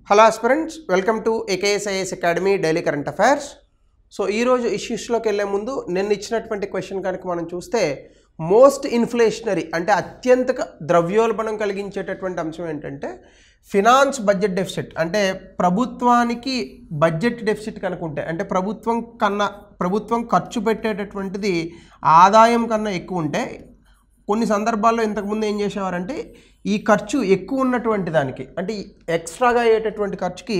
Hello aspirants, welcome to AKSIS academy daily current affairs. So ఈరోజు ఇష్యూస్లోకి వెళ్ళే ముందు నిన్న ఇచ్చినటువంటి క్వశ్చన్ కనుక మనం చూస్తే మోస్ట్ ఇన్ఫ్లేషనరీ అంటే అత్యంత ద్రవ్యోల్బణం కలిగించేటటువంటి అంశం ఏంటంటే ఫినాన్స్ బడ్జెట్ డెఫిసిట్. అంటే ప్రభుత్వానికి బడ్జెట్ డెఫిసిట్ కనుక ఉంటే అంటే ప్రభుత్వం ఖర్చు పెట్టేటటువంటిది ఆదాయం కన్నా ఎక్కువ ఉంటే కొన్ని సందర్భాల్లో ఇంతకుముందు ఏం చేసేవారంటే ఈ ఖర్చు ఎక్కువ ఉన్నటువంటి దానికి అంటే ఎక్స్ట్రాగా అయ్యేటటువంటి ఖర్చుకి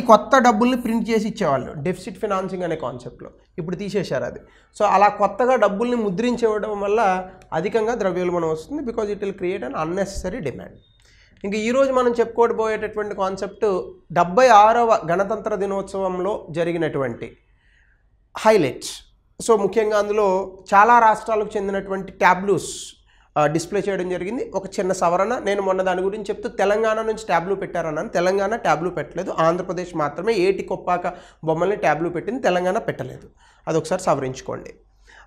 కొత్త డబ్బుల్ని ప్రింట్ చేసి ఇచ్చేవాళ్ళు, డెఫిసిట్ ఫినాన్సింగ్ అనే కాన్సెప్ట్లో. ఇప్పుడు తీసేశారు అది. సో అలా కొత్తగా డబ్బుల్ని ముద్రించేయడం వల్ల అధికంగా ద్రవ్యోల్బణం వస్తుంది, because it will create an unnecessary demand. ఇంకా ఈరోజు మనం చెప్పుకోబోయేటటువంటి కాన్సెప్ట్ 76వ గణతంత్ర దినోత్సవంలో జరిగినటువంటి హైలైట్స్. సో ముఖ్యంగా అందులో చాలా రాష్ట్రాలకు చెందినటువంటి ట్యాబ్లూస్ డిస్ప్లే చేయడం జరిగింది. ఒక చిన్న సవరణ, నేను మొన్న దాని గురించి చెప్తూ తెలంగాణ నుంచి ట్యాబ్లూ పెట్టారన్నాను. తెలంగాణ ట్యాబ్లూ పెట్టలేదు, ఆంధ్రప్రదేశ్ మాత్రమే ఏటి కొప్పాక బొమ్మల్ని ట్యాబ్లూ పెట్టింది, తెలంగాణ పెట్టలేదు. అదొకసారి సవరించుకోండి.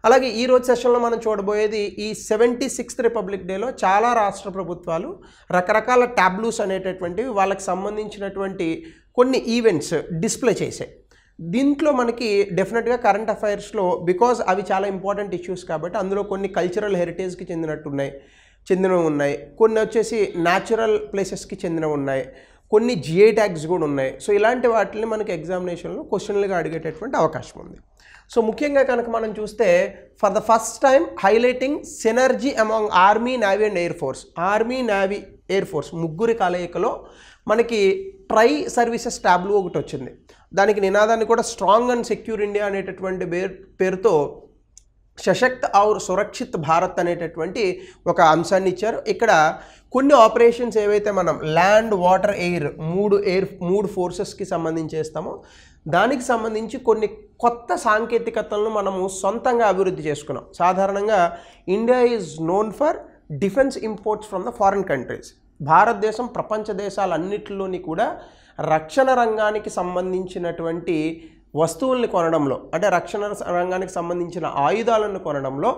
అలాగే ఈరోజు సెషన్లో మనం చూడబోయేది ఈ 76th రిపబ్లిక్ డేలో చాలా రాష్ట్ర ప్రభుత్వాలు రకరకాల ట్యాబ్లూస్ అనేటటువంటివి వాళ్ళకి సంబంధించినటువంటి కొన్ని ఈవెంట్స్ డిస్ప్లే చేశాయి. దీంట్లో మనకి డెఫినెట్గా కరెంట్ అఫైర్స్లో బికాజ్ అవి చాలా ఇంపార్టెంట్ ఇష్యూస్ కాబట్టి అందులో కొన్ని కల్చరల్ హెరిటేజ్కి చెందినవి ఉన్నాయి, కొన్ని వచ్చేసి న్యాచురల్ ప్లేసెస్కి చెందినవి ఉన్నాయి, కొన్ని జిఐ ట్యాగ్స్ కూడా ఉన్నాయి. సో ఇలాంటి వాటిని మనకి ఎగ్జామినేషన్లో క్వశ్చన్లుగా అడిగేటటువంటి అవకాశం ఉంది. సో ముఖ్యంగా కనుక మనం చూస్తే for the first time highlighting synergy among army, navy and air force. Army, navy, air force ముగ్గురి కలయికలో మనకి ట్రై సర్వీసెస్ ట్యాబ్లూ ఒకటి వచ్చింది. దానికి నినాదాన్ని కూడా స్ట్రాంగ్ అండ్ సెక్యూర్ ఇండియా అనేటటువంటి పేరుతో సశక్త్ ఔర్ సురక్షిత్ భారత్ అనేటటువంటి ఒక అంశాన్ని ఇచ్చారు. ఇక్కడ కొన్ని ఆపరేషన్స్ ఏవైతే మనం ల్యాండ్, వాటర్, ఎయిర్ మూడు ఫోర్సెస్కి సంబంధించి చేస్తామో దానికి సంబంధించి కొన్ని కొత్త సాంకేతికతలను మనము సొంతంగా అభివృద్ధి చేసుకున్నాం. సాధారణంగా India is known for defence imports from the foreign countries. భారతదేశం ప్రపంచ దేశాలన్నిటిలోని కూడా రక్షణ రంగానికి సంబంధించినటువంటి వస్తువుల్ని కొనడంలో అంటే రక్షణ రంగానికి సంబంధించిన ఆయుధాలను కొనడంలో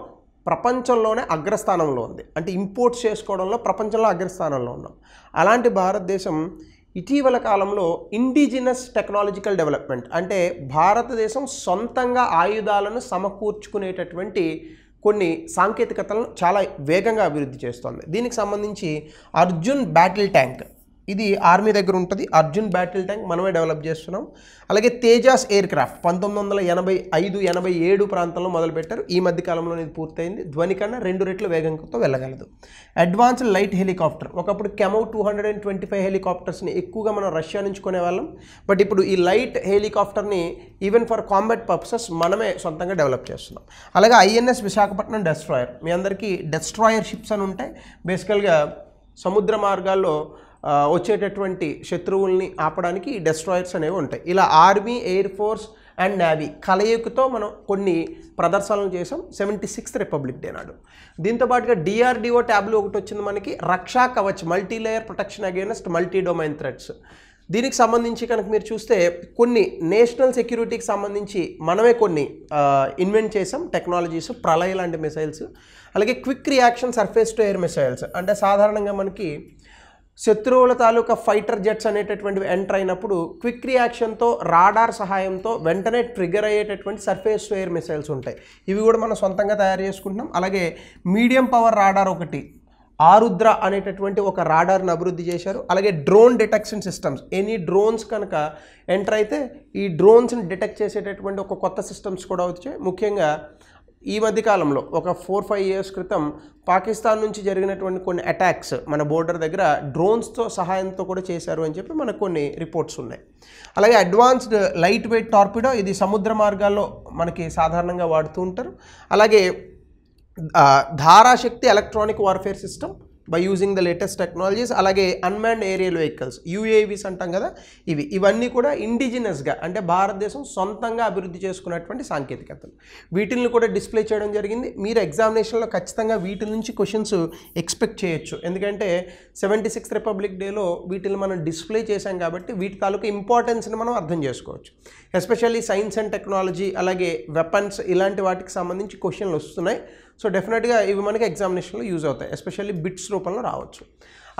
ప్రపంచంలోనే అగ్రస్థానంలో ఉంది. అంటే ఇంపోర్ట్స్ చేసుకోవడంలో ప్రపంచంలో అగ్రస్థానంలో ఉన్నాం. అలాంటి భారతదేశం ఇటీవల కాలంలో ఇండిజినస్ టెక్నాలజికల్ డెవలప్మెంట్ అంటే భారతదేశం సొంతంగా ఆయుధాలను సమకూర్చుకునేటటువంటి కొన్ని సాంకేతికతలను చాలా వేగంగా అభివృద్ధి చేస్తోంది. దీనికి సంబంధించి అర్జున్ బ్యాటిల్ ట్యాంక్, ఇది ఆర్మీ దగ్గర ఉంటుంది. అర్జున్ బ్యాటిల్ ట్యాంక్ మనమే డెవలప్ చేస్తున్నాం. అలాగే తేజాస్ ఎయిర్ క్రాఫ్ట్ 1985-87 ప్రాంతంలో మొదలుపెట్టారు. ఈ మధ్య కాలంలో ఇది పూర్తయింది. ధ్వని కన్నా 2 రెట్ల వేగంతో వెళ్ళగలదు. అడ్వాన్స్డ్ లైట్ హెలికాప్టర్, ఒకప్పుడు కెమౌ 225 హెలికాప్టర్స్ని ఎక్కువగా మనం రష్యా నుంచి కొనేవాళ్ళం. బట్ ఇప్పుడు ఈ లైట్ హెలికాప్టర్ని ఈవెన్ ఫర్ కాంబాట్ పర్పసెస్ మనమే సొంతంగా డెవలప్ చేస్తున్నాం. అలాగే INS విశాఖపట్నం డెస్ట్రాయర్, మీ అందరికీ డెస్ట్రాయర్ షిప్స్ అని ఉంటాయి. బేసికల్గా సముద్ర మార్గాల్లో వచ్చేటటువంటి శత్రువుల్ని ఆపడానికి డెస్ట్రాయర్స్ అనేవి ఉంటాయి. ఇలా army, air force and navy కలయికతో మనం కొన్ని ప్రదర్శనలు చేసాం 76th రిపబ్లిక్ డే నాడు. దీంతోపాటుగా DRDO ట్యాబ్లో ఒకటి వచ్చింది మనకి, Raksha Kavach, multilayer protection against multi domain threats. దీనికి సంబంధించి కనుక మీరు చూస్తే కొన్ని నేషనల్ సెక్యూరిటీకి సంబంధించి మనమే కొన్ని ఇన్వెంట్ చేసాం టెక్నాలజీస్, ప్రళయ్ లాంటి మిసైల్స్. అలాగే quick reaction surface to air missiles, అంటే సాధారణంగా మనకి శత్రువుల తాలూకా ఫైటర్ జెట్స్ అనేటటువంటివి ఎంటర్ అయినప్పుడు క్విక్ రియాక్షన్తో రాడార్ సహాయంతో వెంటనే ట్రిగర్ అయ్యేటటువంటి సర్ఫేస్ టు ఎయిర్ మిసైల్స్ ఉంటాయి. ఇవి కూడా మనం సొంతంగా తయారు చేసుకుంటున్నాం. అలాగే మీడియం పవర్ రాడార్ ఒకటి, ఆరుద్ర అనేటటువంటి ఒక రాడార్ని అభివృద్ధి చేశారు. అలాగే drone detection systems, any drones కనుక ఎంటర్ అయితే ఈ డ్రోన్స్ని డిటెక్ట్ చేసేటటువంటి ఒక కొత్త సిస్టమ్స్ కూడా వచ్చాయి. ముఖ్యంగా ఈ మధ్యకాలంలో ఒక 4-5 years క్రితం పాకిస్తాన్ నుంచి జరిగినటువంటి కొన్ని అటాక్స్ మన బోర్డర్ దగ్గర డ్రోన్స్తో సహాయంతో కూడా చేశారు అని చెప్పి మనకు కొన్ని రిపోర్ట్స్ ఉన్నాయి. అలాగే అడ్వాన్స్డ్ లైట్ వెయిట్ టార్పిడో, ఇది సముద్ర మార్గాల్లో మనకి సాధారణంగా వాడుతూ ఉంటారు. అలాగే Dharashakti electronic warfare system by using the latest technologies. అలాగే అన్మాన్డ్ ఏరియల్ వెహికల్స్, UAVs అంటాం కదా, ఇవన్నీ కూడా ఇండిజినస్గా అంటే భారతదేశం సొంతంగా అభివృద్ధి చేసుకున్నటువంటి సాంకేతికతలు. వీటిని కూడా డిస్ప్లే చేయడం జరిగింది. మీరు ఎగ్జామినేషన్లో ఖచ్చితంగా వీటి నుంచి క్వశ్చన్స్ ఎక్స్పెక్ట్ చేయొచ్చు. ఎందుకంటే 76th రిపబ్లిక్ డేలో వీటిని మనం డిస్ప్లే చేశాం కాబట్టి వీటి తాలూకు ఇంపార్టెన్స్ని మనం అర్థం చేసుకోవచ్చు. ఎస్పెషల్లీ సైన్స్ అండ్ టెక్నాలజీ, అలాగే వెపన్స్, ఇలాంటి వాటికి సంబంధించి క్వశ్చన్లు వస్తున్నాయి. సో డెఫినెట్గా ఇవి మనకి ఎగ్జామినేషన్లో యూజ్ అవుతాయి, ఎస్పెషల్లీ బిట్స్ రూపంలో రావచ్చు.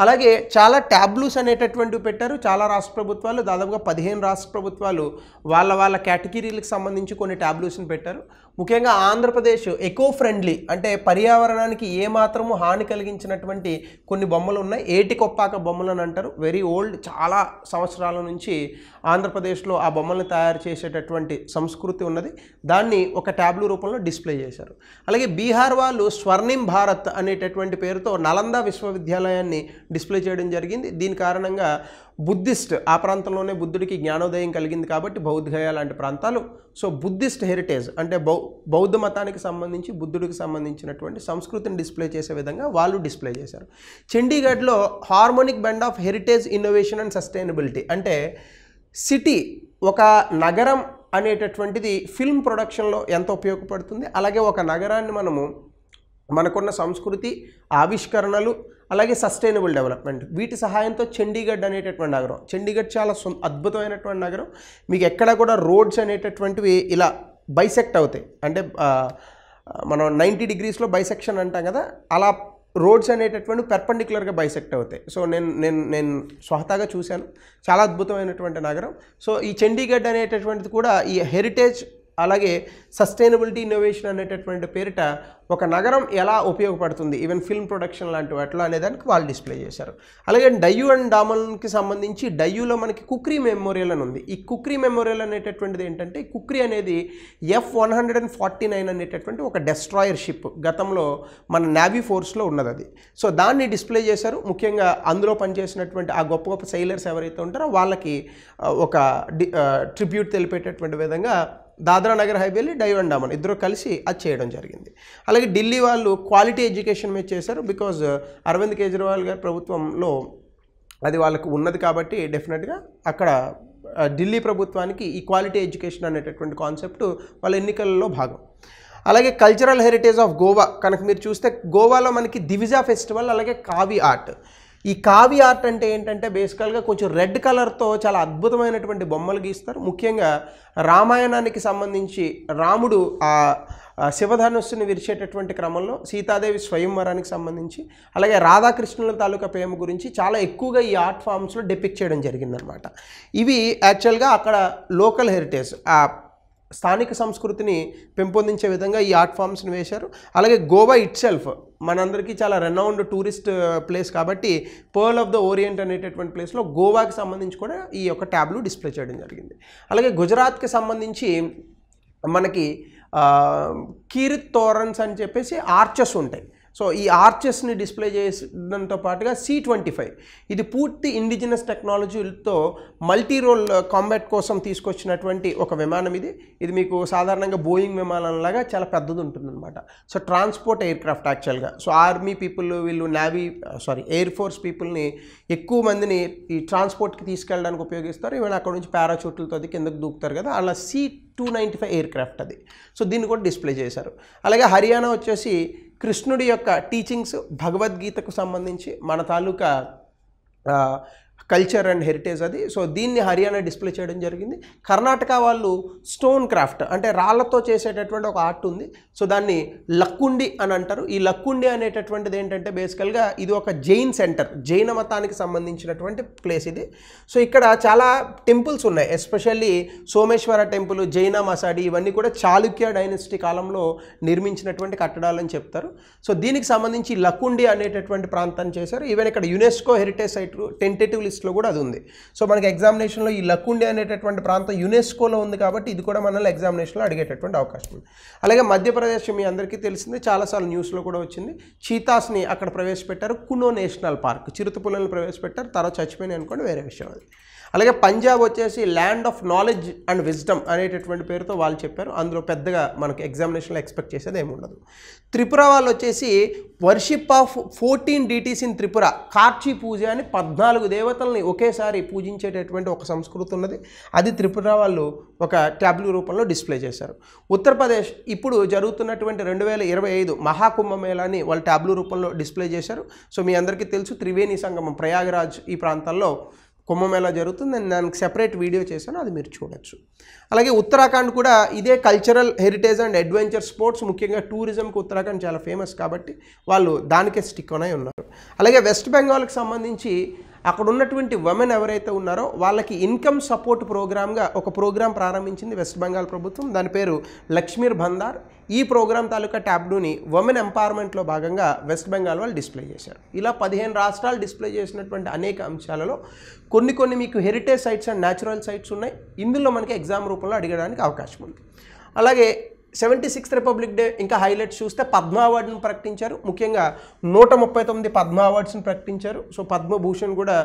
అలాగే చాలా ట్యాబ్లూస్ అనేటటువంటివి పెట్టారు చాలా రాష్ట్ర ప్రభుత్వాలు, దాదాపుగా 15 రాష్ట్ర ప్రభుత్వాలు వాళ్ళ కేటగిరీలకు సంబంధించి కొన్ని ట్యాబ్లూస్ని పెట్టారు. ముఖ్యంగా ఆంధ్రప్రదేశ్ ఎకో ఫ్రెండ్లీ అంటే పర్యావరణానికి ఏమాత్రము హాని కలిగించినటువంటి కొన్ని బొమ్మలు ఉన్నాయి. ఏటికొప్పాక బొమ్మలు అని అంటారు. వెరీ ఓల్డ్, చాలా సంవత్సరాల నుంచి ఆంధ్రప్రదేశ్లో ఆ బొమ్మలను తయారు చేసేటటువంటి సంస్కృతి ఉన్నది. దాన్ని ఒక ట్యాబ్లూ రూపంలో డిస్ప్లే చేశారు. అలాగే బీహార్ వాళ్ళు స్వర్ణిం భారత్ అనేటటువంటి పేరుతో నలంద విశ్వవిద్యాలయాన్ని డిస్ప్లే చేయడం జరిగింది. దీని కారణంగా బుద్ధిస్ట్, ఆ ప్రాంతంలోనే బుద్ధుడికి జ్ఞానోదయం కలిగింది కాబట్టి బౌద్ధగయ లాంటి ప్రాంతాలు, సో బుద్ధిస్ట్ హెరిటేజ్ అంటే బౌద్ధ మతానికి సంబంధించి బుద్ధుడికి సంబంధించినటువంటి సంస్కృతిని డిస్ప్లే చేసే విధంగా వాళ్ళు డిస్ప్లే చేశారు. చండీగఢ్లో harmonic bend of heritage innovation and sustainability అంటే సిటీ, ఒక నగరం అనేటటువంటిది ఫిల్మ్ ప్రొడక్షన్లో ఎంత ఉపయోగపడుతుంది, అలాగే ఒక నగరాన్ని మనకున్న సంస్కృతి, ఆవిష్కరణలు, అలాగే సస్టైనబుల్ డెవలప్మెంట్ వీటి సహాయంతో చండీగఢ్ అనేటటువంటి నగరం, చండీగఢ్ చాలా అద్భుతమైనటువంటి నగరం. మీకు ఎక్కడ కూడా రోడ్స్ అనేటటువంటివి ఇలా బైసెక్ట్ అవుతాయి, అంటే మనం 90 డిగ్రీస్లో బైసెక్షన్ అంటాం కదా, అలా రోడ్స్ అనేటటువంటి పెర్పెండిక్యులర్గా బైసెక్ట్ అవుతాయి. సో నేను స్వతహాగా చూశాను, చాలా అద్భుతమైనటువంటి నగరం. సో ఈ చండీగఢ్ అనేటటువంటిది కూడా ఈ హెరిటేజ్ అలాగే సస్టైనబిలిటీ ఇన్నోవేషన్ అనేటటువంటి పేరిట ఒక నగరం ఎలా ఉపయోగపడుతుంది ఈవెన్ ఫిల్మ్ ప్రొడక్షన్ లాంటి వాటిలో అనేదానికి వాళ్ళు డిస్ప్లే చేశారు. అలాగే డయ్యూ అండ్ డామన్కి సంబంధించి డయ్యూలో మనకి కుక్రీ మెమోరియల్ అని ఉంది. ఈ కుక్రీ మెమోరియల్ అనేటటువంటిది ఏంటంటే, కుక్రీ అనేది F-149 అనేటటువంటి ఒక డెస్ట్రాయర్ షిప్, గతంలో మన నేవీ ఫోర్స్లో ఉన్నది అది. సో దాన్ని డిస్ప్లే చేశారు. ముఖ్యంగా అందులో పనిచేసినటువంటి ఆ గొప్ప గొప్ప సైలర్స్ ఎవరైతే ఉంటారో వాళ్ళకి ఒక ట్రిబ్యూట్ తెలిపేటటువంటి విధంగా దాద్రా నగర్ హవేలీ, డయ్యూ అండ్ డామన్ ఇద్దరు కలిసి అది చేయడం జరిగింది. అలాగే ఢిల్లీ వాళ్ళు క్వాలిటీ ఎడ్యుకేషన్ మీద చేశారు. బికాజ్ అరవింద్ కేజ్రీవాల్ గారి ప్రభుత్వంలో అది వాళ్ళకు ఉన్నది కాబట్టి డెఫినెట్గా అక్కడ ఢిల్లీ ప్రభుత్వానికి ఈ క్వాలిటీ ఎడ్యుకేషన్ అనేటటువంటి కాన్సెప్ట్ వాళ్ళ ఎన్నికలలో భాగం. అలాగే కల్చరల్ హెరిటేజ్ ఆఫ్ గోవా కనుక మీరు చూస్తే, గోవాలో మనకి దివిజా ఫెస్టివల్, అలాగే కావి ఆర్ట్. ఈ కావి ఆర్ట్ అంటే ఏంటంటే బేసికల్గా కొంచెం రెడ్ కలర్తో చాలా అద్భుతమైనటువంటి బొమ్మలు గీస్తారు. ముఖ్యంగా రామాయణానికి సంబంధించి రాముడు ఆ శివధనుస్సుని విరిచేటటువంటి క్రమంలో సీతాదేవి స్వయంవరానికి సంబంధించి, అలాగే రాధాకృష్ణుల తాలూకా ప్రేమ గురించి చాలా ఎక్కువగా ఈ ఆర్ట్ ఫామ్స్లో డిపిక్ట్ చేయడం జరిగిందనమాట. ఇవి యాక్చువల్గా అక్కడ లోకల్ హెరిటేజ్, ఆ స్థానిక సంస్కృతిని పెంపొందించే విధంగా ఈ ఆర్ట్ ఫామ్స్ని వేశారు. అలాగే గోవా ఇట్ సెల్ఫ్ మనందరికీ చాలా రెనౌండ్ టూరిస్ట్ ప్లేస్ కాబట్టి పర్ల్ ఆఫ్ ద ఓరియంట్ అనేటటువంటి ప్లేస్లో గోవాకి సంబంధించి కూడా ఈ యొక్క ట్యాబ్లు డిస్ప్లే చేయడం జరిగింది. అలాగే గుజరాత్కి సంబంధించి మనకి కీరిత్ తోరన్స్ అని చెప్పేసి ఆర్చెస్ ఉంటాయి. సో ఈ ఆర్చెస్ని డిస్ప్లే చేయడంతో పాటుగా C-25 ఇది పూర్తి ఇండిజినస్ టెక్నాలజీతో మల్టీ రోల్ కాంబాట్ కోసం తీసుకొచ్చినటువంటి ఒక విమానం. ఇది మీకు సాధారణంగా బోయింగ్ విమానంలాగా చాలా పెద్దది ఉంటుందన్నమాట. సో ట్రాన్స్పోర్ట్ ఎయిర్ క్రాఫ్ట్ యాక్చువల్గా. సో ఆర్మీ పీపుల్, వీళ్ళు ఎయిర్ ఫోర్స్ పీపుల్ని ఎక్కువ మందిని ఈ ట్రాన్స్పోర్ట్కి తీసుకెళ్ళడానికి ఉపయోగిస్తారు. ఈవెన్ అక్కడ నుంచి పారాచూట్లతో అది కిందకు దూకుతారు కదా, అలా C-295 ఎయిర్ క్రాఫ్ట్ అది. సో దీన్ని కూడా డిస్ప్లే చేశారు. అలాగే హర్యానా వచ్చేసి కృష్ణుడి యొక్క టీచింగ్స్, భగవద్గీతకు సంబంధించి మన తాలూకా కల్చర్ అండ్ హెరిటేజ్ అది. సో దీన్ని హర్యానా డిస్ప్లే చేయడం జరిగింది. కర్ణాటక వాళ్ళు స్టోన్ క్రాఫ్ట్ అంటే రాళ్లతో చేసేటటువంటి ఒక ఆర్ట్ ఉంది. సో దాన్ని లక్కుండి అని అంటారు. ఈ లక్కుండి అనేటటువంటిది ఏంటంటే బేసికల్గా ఇది ఒక జైన్ సెంటర్, జైన మతానికి సంబంధించినటువంటి ప్లేస్ ఇది. సో ఇక్కడ చాలా టెంపుల్స్ ఉన్నాయి, ఎస్పెషల్లీ సోమేశ్వర టెంపుల్, జైన మసాడి, ఇవన్నీ కూడా చాళుక్య డైనస్టీ కాలంలో నిర్మించినటువంటి కట్టడాలని చెప్తారు. సో దీనికి సంబంధించి లక్కుండి అనేటటువంటి ప్రాంతాన్ని చేశారు. ఈవెన్ ఇక్కడ యునెస్కో హెరిటేజ్ సైట్ టెంటేటివ్ లిస్ట్లో కూడా అది ఉంది. సో మనకి ఎగ్జామినేషన్లో ఈ లక్కుండి అనేటటువంటి ప్రాంతం యునెస్కోలో ఉంది కాబట్టి ఇది కూడా మనల్ని ఎగ్జామినేషన్లో అడిగేటటువంటి అవకాశం ఉంది. అలాగే మధ్యప్రదేశ్ మీ అందరికీ తెలిసింది, చాలాసార్లు న్యూస్లో కూడా వచ్చింది, చీతాస్ని అక్కడ ప్రవేశపెట్టారు. కునో నేషనల్ పార్క్, చిరుతపులను ప్రవేశపెట్టారు, తర్వాత చచ్చిపోయినాయి అనుకోండి వేరే విషయం అది. అలాగే పంజాబ్ వచ్చేసి land of knowledge and wisdom అనేటటువంటి పేరుతో వాళ్ళు చెప్పారు. అందులో పెద్దగా మనకు ఎగ్జామినేషన్లో ఎక్స్పెక్ట్ చేసేది ఏమి ఉండదు. త్రిపుర వాళ్ళు వచ్చేసి worship of 14 deities in Tripura, Kharchi Puja అని 14 దేవతల్ని ఒకేసారి పూజించేటటువంటి ఒక సంస్కృతి ఉన్నది. అది త్రిపుర వాళ్ళు ఒక ట్యాబ్లూ రూపంలో డిస్ప్లే చేశారు. ఉత్తరప్రదేశ్ ఇప్పుడు జరుగుతున్నటువంటి 2025 మహాకుంభమేళాని వాళ్ళు ట్యాబ్లూ రూపంలో డిస్ప్లే చేశారు. సో మీ అందరికీ తెలుసు త్రివేణి సంగమం, ప్రయాగరాజ్ ఈ ప్రాంతాల్లో కుంభమేళా జరుగుతుంది. నేను దానికి సెపరేట్ వీడియో చేశాను, అది మీరు చూడొచ్చు. అలాగే ఉత్తరాఖండ్ కూడా ఇదే cultural heritage and adventure sports, ముఖ్యంగా టూరిజంకి ఉత్తరాఖండ్ చాలా ఫేమస్ కాబట్టి వాళ్ళు దానికే స్టిక్ అయి ఉన్నారు. అలాగే వెస్ట్ బెంగాల్కి సంబంధించి అక్కడ ఉన్నటువంటి ఉమెన్ ఎవరైతే ఉన్నారో వాళ్ళకి ఇన్కమ్ సపోర్ట్ ప్రోగ్రామ్గా ఒక ప్రోగ్రాం ప్రారంభించింది వెస్ట్ బెంగాల్ ప్రభుత్వం. దాని పేరు లక్ష్మీర్ భండార్. ఈ ప్రోగ్రాం తాలూకా ట్యాబ్డూని ఉమెన్ ఎంపవర్మెంట్లో భాగంగా వెస్ట్ బెంగాల్ వాళ్ళు డిస్ప్లే చేశారు. ఇలా 15 రాష్ట్రాలు డిస్ప్లే చేసినటువంటి అనేక అంశాలలో కొన్ని మీకు heritage sites and natural sites ఉన్నాయి. ఇందులో మనకి ఎగ్జామ్ రూపంలో అడగడానికి అవకాశం ఉంది. అలాగే 76th రిపబ్లిక్ డే ఇంకా హైలైట్స్ చూస్తే పద్మ అవార్డును ప్రకటించారు. ముఖ్యంగా 139 పద్మ అవార్డ్స్ని ప్రకటించారు. సో పద్మభూషణ్ కూడా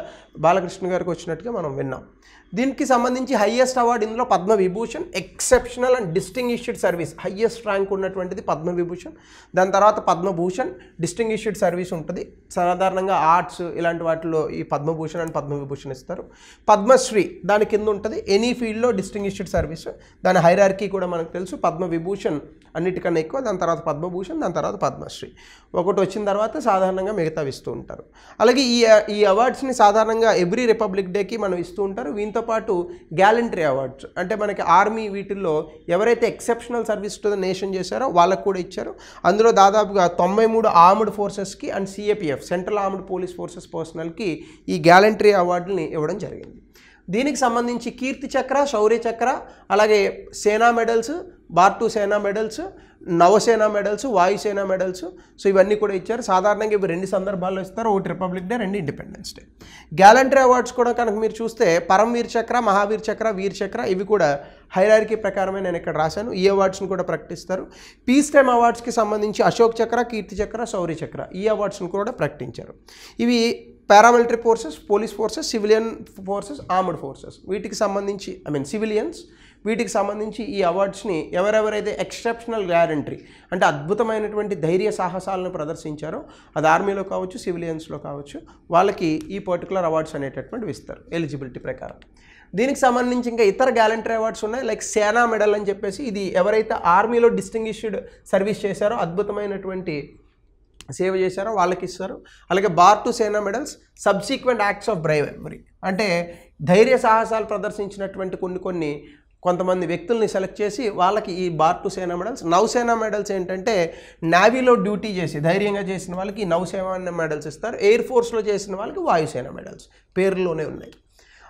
బాలకృష్ణ గారికి వచ్చినట్టుగా మనం విన్నాం. దీనికి సంబంధించి హయ్యెస్ట్ అవార్డు ఇందులో Padma Vibhushan, exceptional and distinguished service, highest rank ఉన్నటువంటిది పద్మ విభూషణ్. దాని తర్వాత పద్మభూషణ్, డిస్టింగ్విష్డ్ సర్వీస్ ఉంటుంది. సాధారణంగా ఆర్ట్స్ ఇలాంటి వాటిలో ఈ పద్మభూషణ్ అండ్ పద్మ విభూషణ్ ఇస్తారు. పద్మశ్రీ దాని కింద ఉంటుంది, ఎనీ ఫీల్డ్లో డిస్టింగ్విష్డ్ సర్వీస్. దాని హైరార్కీ కూడా మనకు తెలుసు. పద్మ విభూషణ్ అన్నిటికన్నా ఎక్కువ, దాని తర్వాత పద్మభూషణ్, దాని తర్వాత పద్మశ్రీ. ఒకటి వచ్చిన తర్వాత సాధారణంగా మిగతావి ఇస్తూ ఉంటారు. అలాగే ఈ అవార్డ్స్ని సాధారణంగా ఎవ్రీ రిపబ్లిక్ డేకి మనం ఇస్తూ ఉంటారు. వీటితో పాటు గ్యాలంటరీ అవార్డ్స్ అంటే మనకి ఆర్మీ వీటిల్లో ఎవరైతే exceptional service to the nation చేశారో వాళ్ళకు కూడా ఇచ్చారు. అందులో దాదాపుగా 93 ఆర్మ్డ్ ఫోర్సెస్కి and CAPF central armed police forces పర్సనల్కి ఈ గ్యాలంటరీ అవార్డుని ఇవ్వడం జరిగింది. దీనికి సంబంధించి కీర్తి చక్ర, శౌర్య చక్ర, అలాగే సేనా మెడల్స్, బార్-2 సేనా మెడల్స్, నవసేన మెడల్స్, వాయుసేన మెడల్స్, సో ఇవన్నీ కూడా ఇచ్చారు. సాధారణంగా ఇవి 2 సందర్భాల్లో ఇస్తారు, ఒకటి republic day, 2 independence day. Gallantry awards కూడా కనుక మీరు చూస్తే పరమవీర్ చక్ర, మహావీర్ చక్ర, వీర్ చక్ర ఇవి కూడా హైరార్కీ ప్రకారమే నేను ఇక్కడ రాశాను. ఈ అవార్డ్స్ని కూడా ప్రకటిస్తారు. పీస్ టైమ్ అవార్డ్స్కి సంబంధించి అశోక్ చక్ర, కీర్తి చక్ర, శౌర్య చక్ర ఈ అవార్డ్స్ని కూడా ప్రకటించారు. ఇవి paramilitary forces, police forces, civilian forces, armed forces వీటికి సంబంధించి సివిలియన్స్ వీటికి సంబంధించి ఈ అవార్డ్స్ని ఎవరెవరైతే ఎక్సెప్షనల్ గ్యారంటీ అంటే అద్భుతమైనటువంటి ధైర్య సాహసాలను ప్రదర్శించారో అది ఆర్మీలో కావచ్చు, సివిలియన్స్లో కావచ్చు, వాళ్ళకి ఈ పర్టికులర్ అవార్డ్స్ అనేటటువంటివి ఇస్తారు ఎలిజిబిలిటీ ప్రకారం. దీనికి సంబంధించి ఇంకా ఇతర గ్యాలంటరీ అవార్డ్స్ ఉన్నాయి. లైక్ సేనా మెడల్ అని చెప్పేసి, ఇది ఎవరైతే ఆర్మీలో డిస్టింగ్విష్డ్ సర్వీస్ చేశారో, అద్భుతమైనటువంటి సేవ చేశారో వాళ్ళకి ఇస్తారు. అలాగే బార్-2 సేనా మెడల్స్, సబ్సీక్వెంట్ యాక్ట్స్ ఆఫ్ బ్రైవరీ అంటే ధైర్య సాహసాలు ప్రదర్శించినటువంటి కొంతమంది వ్యక్తుల్ని సెలెక్ట్ చేసి వాళ్ళకి ఈ బార్-2 సేనా మెడల్స్. నౌసేనా మెడల్స్ ఏంటంటే నేవీలో డ్యూటీ చేసి ధైర్యంగా చేసిన వాళ్ళకి నౌసేన మెడల్స్ ఇస్తారు. ఎయిర్ ఫోర్స్లో చేసిన వాళ్ళకి వాయుసేన మెడల్స్ పేరులోనే ఉన్నాయి.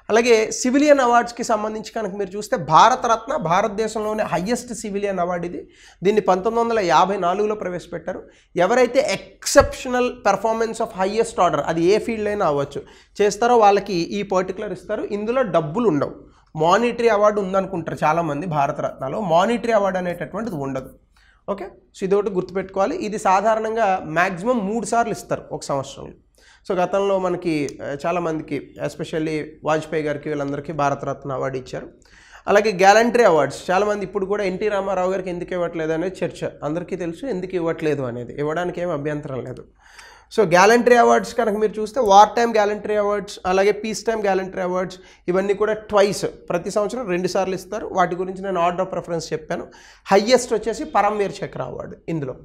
అలాగే సివిలియన్ అవార్డ్స్కి సంబంధించి కనుక మీరు చూస్తే భారతరత్న భారతదేశంలోనే హయ్యెస్ట్ సివిలియన్ అవార్డు ఇది. దీన్ని 1954లో ప్రవేశపెట్టారు. ఎవరైతే exceptional performance of highest order, అది ఏ ఫీల్డ్ అయినా అవ్వచ్చు, చేస్తారో వాళ్ళకి ఈ పర్టికులర్ ఇస్తారు. ఇందులో డబ్బులు ఉండవు. మానిటరీ అవార్డు ఉందనుకుంటారు చాలామంది భారతరత్నలో, మానిటరీ అవార్డు అనేటటువంటిది ఉండదు. ఓకే, సో ఇదొకటి గుర్తుపెట్టుకోవాలి. ఇది సాధారణంగా మ్యాక్సిమం 3 సార్లు ఇస్తారు ఒక సంవత్సరంలో. సో గతంలో మనకి చాలామందికి ఎస్పెషల్లీ వాజ్పేయి గారికి వీళ్ళందరికీ భారతరత్న అవార్డు ఇచ్చారు. అలాగే గ్యాలంటరీ అవార్డ్స్ చాలామంది ఇప్పుడు కూడా ఎన్టీ రామారావు గారికి ఎందుకు ఇవ్వట్లేదు అనేది చర్చ. అందరికీ తెలుసు ఎందుకు ఇవ్వట్లేదు అనేది, ఇవ్వడానికి ఏం అభ్యంతరం లేదు. సో గ్యాలంటరీ అవార్డ్స్ కనుక మీరు చూస్తే వార్ టైమ్ గ్యాలంటరీ అవార్డ్స్, అలాగే పీస్ టైమ్ గ్యాలంటరీ అవార్డ్స్ ఇవన్నీ కూడా ట్వైస్, ప్రతి సంవత్సరం 2 సార్లు ఇస్తారు. వాటి గురించి నేను ఆర్డర్ ఆఫ్ ప్రిఫరెన్స్ చెప్పాను. హయ్యెస్ట్ వచ్చేసి పరమవీర్ చక్ర అవార్డు ఇందులో.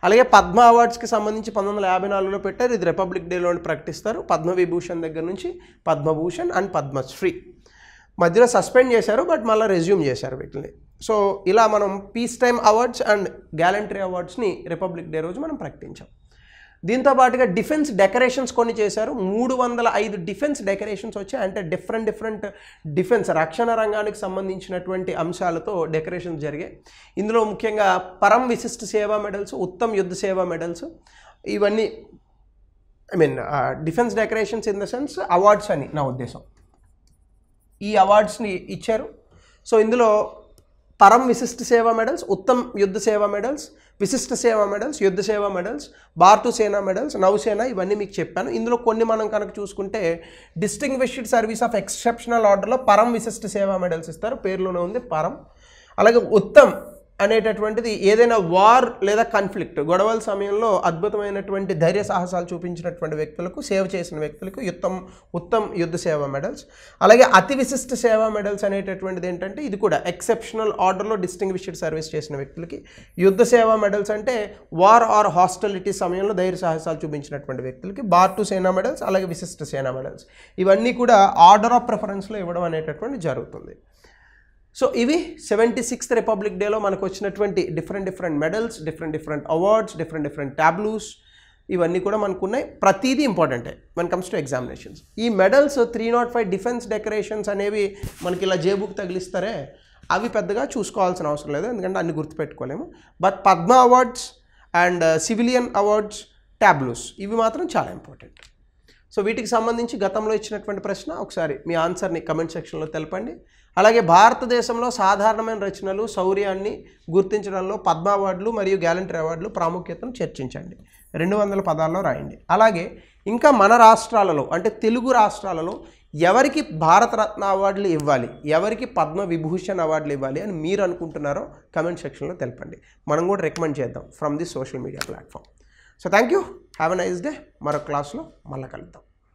అలాగే పద్మ అవార్డ్స్కి సంబంధించి 1954లో పెట్టారు. ఇది రిపబ్లిక్ డేలో ప్రకటిస్తారు. పద్మవిభూషణ్ దగ్గర నుంచి పద్మభూషణ్ అండ్ పద్మశ్రీ మధ్యలో సస్పెండ్ చేశారు, బట్ మళ్ళీ రెజ్యూమ్ చేశారు వీటిని. సో ఇలా మనం peace time awards and gallantry అవార్డ్స్ని రిపబ్లిక్ డే రోజు మనం ప్రకటించాం. దీంతో పాటుగా డిఫెన్స్ డెకరేషన్స్ కొన్ని చేశారు. 305 డిఫెన్స్ డెకరేషన్స్ వచ్చాయి. అంటే డిఫరెంట్ డిఫెన్స్ రక్షణ రంగానికి సంబంధించినటువంటి అంశాలతో డెకరేషన్స్ జరిగాయి. ఇందులో ముఖ్యంగా పరమ్ విశిష్ట సేవా మెడల్స్, ఉత్తమ్ యుద్ధ సేవా మెడల్స్ ఇవన్నీ defence decorations in the sense awards అని నా ఉద్దేశం. ఈ అవార్డ్స్ని ఇచ్చారు. సో ఇందులో పరమ్ విశిష్ట సేవా మెడల్స్, ఉత్తమ్ యుద్ధ సేవా మెడల్స్, విశిష్ట సేవా మెడల్స్, యుద్ధ సేవా మెడల్స్, బార్-2 సేనా మెడల్స్, నౌసేన ఇవన్నీ మీకు చెప్పాను. ఇందులో కొన్ని మనం కనుక చూసుకుంటే డిస్టింగ్విష్డ్ సర్వీస్ ఆఫ్ ఎక్సెప్షనల్ ఆర్డర్లో పరమ్ విశిష్ట సేవా మెడల్స్ ఇస్తారు, పేరులోనే ఉంది పరం. అలాగే ఉత్తమ్ అనేటటువంటిది ఏదైనా వార్ లేదా కాన్ఫ్లిక్ట్ గొడవల సమయంలో అద్భుతమైనటువంటి ధైర్య సాహసాలు చూపించినటువంటి వ్యక్తులకు, సేవ చేసిన వ్యక్తులకు ఉత్తమ్ యుద్ధ సేవా మెడల్స్. అలాగే అతి విశిష్ట సేవా మెడల్స్ అనేటటువంటిది ఏంటంటే ఇది కూడా ఎక్సెప్షనల్ ఆర్డర్లో డిస్టింగ్విష్డ్ సర్వీస్ చేసిన వ్యక్తులకి. యుద్ధ సేవా మెడల్స్ అంటే వార్ ఆర్ హాస్టిలిటీ సమయంలో ధైర్య సాహసాలు చూపించినటువంటి వ్యక్తులకి. బార్ టు సేనా మెడల్స్, అలాగే విశిష్ట సేనా మెడల్స్, ఇవన్నీ కూడా ఆర్డర్ ఆఫ్ ప్రిఫరెన్స్లో ఇవ్వడం అనేటటువంటి జరుగుతుంది. సో ఇవి 76th రిపబ్లిక్ డేలో మనకు వచ్చినటువంటి different medals, different awards, different tableaux, ఇవన్నీ కూడా మనకు ఉన్నాయి. ప్రతిదీ ఇంపార్టెంటే when comes to ఎగ్జామినేషన్స్. ఈ మెడల్స్ 305 డిఫెన్స్ డెకరేషన్స్ అనేవి మనకి ఇలా జేబుక్ తగిలిస్తారే, అవి పెద్దగా చూసుకోవాల్సిన అవసరం లేదు, ఎందుకంటే అన్ని గుర్తుపెట్టుకోలేము. But Padma awards and civilian awards, tableaux, ఇవి మాత్రం చాలా ఇంపార్టెంట్. సో వీటికి సంబంధించి గతంలో ఇచ్చినటువంటి ప్రశ్న ఒకసారి మీ ఆన్సర్ని కమెంట్ సెక్షన్లో తెలపండి. అలాగే భారతదేశంలో సాధారణమైన రచనలు, శౌర్యాన్ని గుర్తించడంలో పద్మ అవార్డులు మరియు గ్యాలంటరీ అవార్డులు ప్రాముఖ్యతను చర్చించండి. 200 పదాల్లో రాయండి. అలాగే ఇంకా మన రాష్ట్రాలలో అంటే తెలుగు రాష్ట్రాలలో ఎవరికి భారతరత్న అవార్డులు ఇవ్వాలి, ఎవరికి పద్మ విభూషణ్ అవార్డులు ఇవ్వాలి అని మీరు అనుకుంటున్నారో కమెంట్ సెక్షన్లో తెలపండి. మనం కూడా రికమెండ్ చేద్దాం from the social media platform. So thank you, have a nice day. మరో క్లాస్లో మళ్ళీ కలుద్దాం.